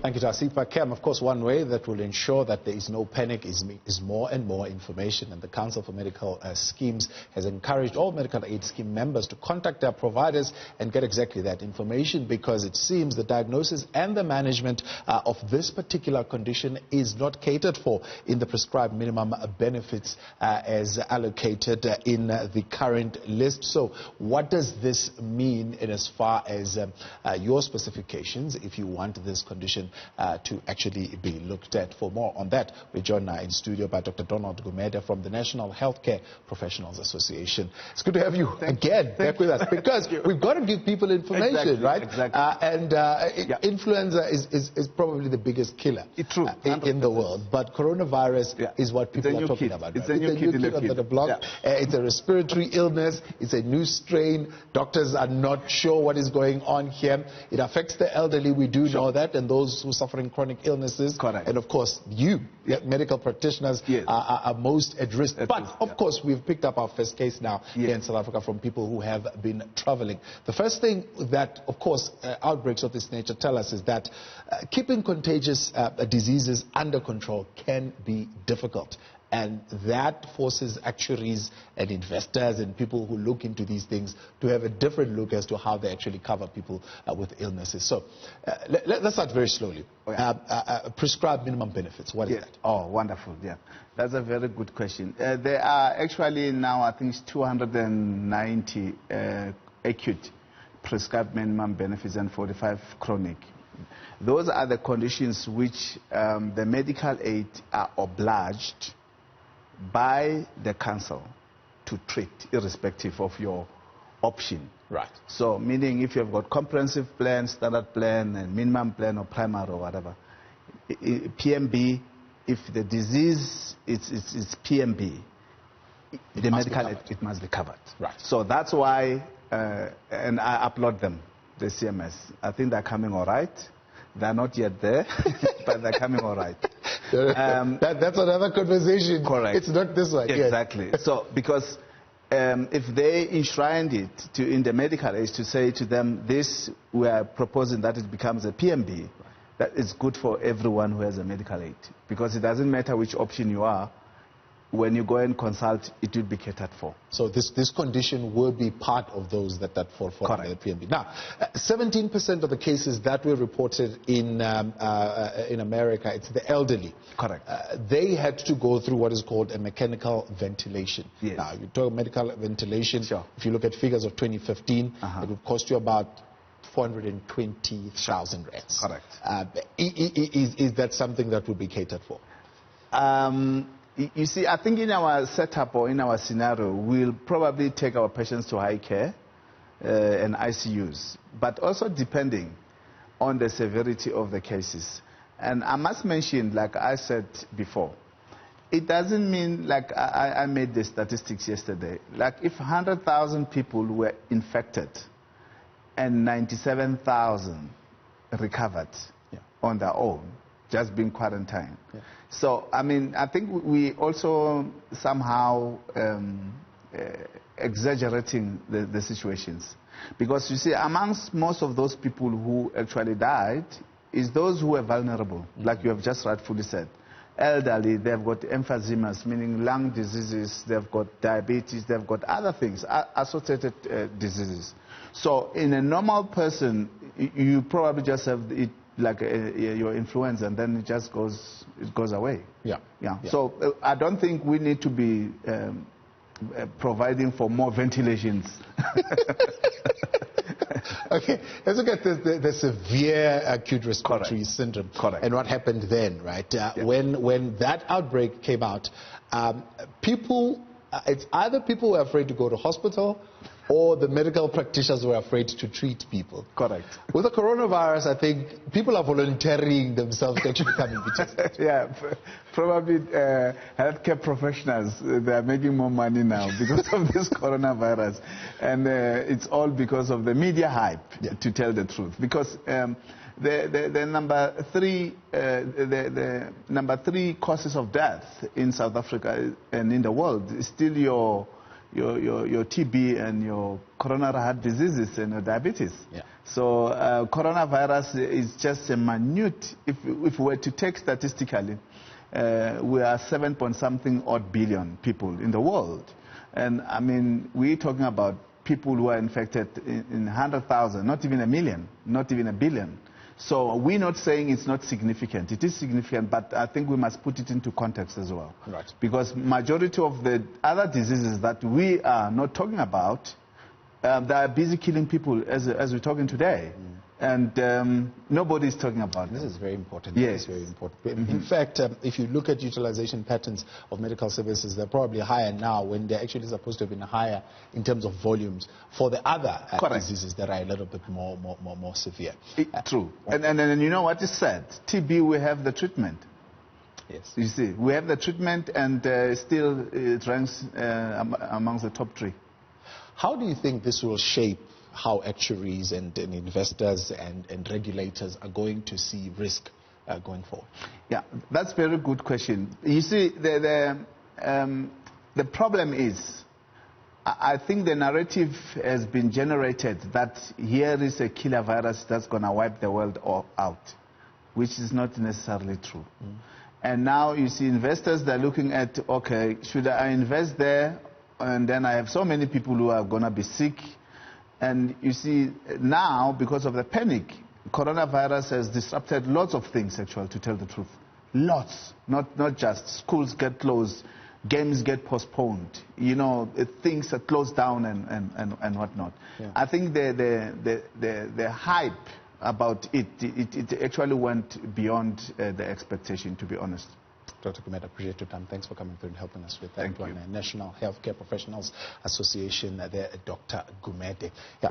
Thank you, Tasipa. Cam, of course, one way that will ensure that there is no panic is more and more information. And the Council for Medical Schemes has encouraged all medical aid scheme members to contact their providers and get exactly that information, because it seems the diagnosis and the management of this particular condition is not catered for in the prescribed minimum benefits as allocated in the current list. So what does this mean in as far as your specifications if you want this condition to actually be looked at? For more on that, we're joined in studio by Dr. Gumede from the National Healthcare Professionals Association. It's good to have you again back with us, because we've got to give people information, right? Exactly. Influenza is probably the biggest killer in the world, but coronavirus is what people are talking about. It's right? a new kid under the block. It's a respiratory illness. It's a new strain. Doctors are not sure what is going on here. It affects the elderly. We do know that, and those who are suffering chronic illnesses. Correct. And of course, medical practitioners are most at risk. But of course, we've picked up our first case now here in South Africa from people who have been traveling. The first thing that, of course, outbreaks of this nature tell us is that keeping contagious diseases under control can be difficult. And that forces actuaries and investors and people who look into these things to have a different look as to how they actually cover people with illnesses. So let's start very slowly. Prescribed minimum benefits, what is that? Oh, wonderful, That's a very good question. There are actually now, I think, 290 acute prescribed minimum benefits and 45 chronic. Those are the conditions which the medical aid are obliged by the council to treat, irrespective of your option. Right. So, meaning if you've got comprehensive plan, standard plan, and minimum plan, or primary, or whatever, PMB, if the disease is PMB, the medical aid, it must be covered. Right. So that's why, and I applaud them, the CMS. I think they're coming all right. They're not yet there, but they're coming all right. That's another conversation. Correct. It's not this one. Exactly. So, because if they enshrined it in the medical aid to say to them, this, we are proposing that it becomes a PMB, that is good for everyone who has a medical aid. Because it doesn't matter which option you are, when you go and consult, it will be catered for. So this condition will be part of those that fall for the PMB. Now, 17% of the cases that were reported in America, it's the elderly. Correct. They had to go through what is called a mechanical ventilation. Yes. Now, you talk medical ventilation. Sure. If you look at figures of 2015, it would cost you about 420,000 rands. Correct. Is that something that would be catered for? You see, I think in our setup or in our scenario, we'll probably take our patients to high care and ICUs, but also depending on the severity of the cases. And I must mention, like I said before, it doesn't mean, like I made the statistics yesterday, like if 100,000 people were infected and 97,000 recovered on their own, just being quarantined. So, I mean, I think we also somehow exaggerating the situations. Because, you see, amongst most of those people who actually died is those who were vulnerable, like you have just rightfully said. Elderly, they've got emphysemas, meaning lung diseases, they've got diabetes, they've got other things, associated diseases. So, in a normal person, you probably just have it like your influenza, and then it just goes away. So I don't think we need to be providing for more ventilations. Okay, let's look at the severe acute respiratory syndrome. And what happened then, right? When that outbreak came out, it's either people were afraid to go to hospital, or the medical practitioners were afraid to treat people. Correct. With the coronavirus, I think people are volunteering themselves to actually come and be tested. Probably healthcare professionals, they are making more money now because of this coronavirus. And it's all because of the media hype, to tell the truth. Because the number three causes of death in South Africa and in the world is still your TB and your coronary heart diseases and your diabetes. Yeah. So coronavirus is just a minute, if we were to take statistically, we are 7-point-something odd billion people in the world. And I mean, we're talking about people who are infected in 100,000, not even a million, not even a billion. So we're not saying it's not significant. It is significant, but I think we must put it into context as well. Right. Because majority of the other diseases that we are not talking about, they are busy killing people as we're talking today. And nobody is talking about this. Them. Is very important. Yes. This is very important. In fact, if you look at utilization patterns of medical services, they're probably higher now when they're actually supposed to have been higher in terms of volumes for the other diseases that are a little bit more severe. True. And you know what is sad? TB, we have the treatment. Yes. You see, we have the treatment, and still it ranks amongst the top 3. How do you think this will shape how actuaries and investors and regulators are going to see risk going forward? Yeah, that's a very good question. You see, the problem is, I think the narrative has been generated that here is a killer virus that's going to wipe the world out, which is not necessarily true. And now you see investors, they're looking at, okay, should I invest there? And then I have so many people who are going to be sick. And you see, now, because of the panic, coronavirus has disrupted lots of things, actually, to tell the truth. Lots. Not just schools get closed, games get postponed, things are closed down and whatnot. Yeah. I think the hype about it actually went beyond the expectation, to be honest. Dr. Gumede, appreciate your time. Thanks for coming through and helping us with that. Thank you. National Healthcare Professionals Association, there, Dr. Gumede. Yeah.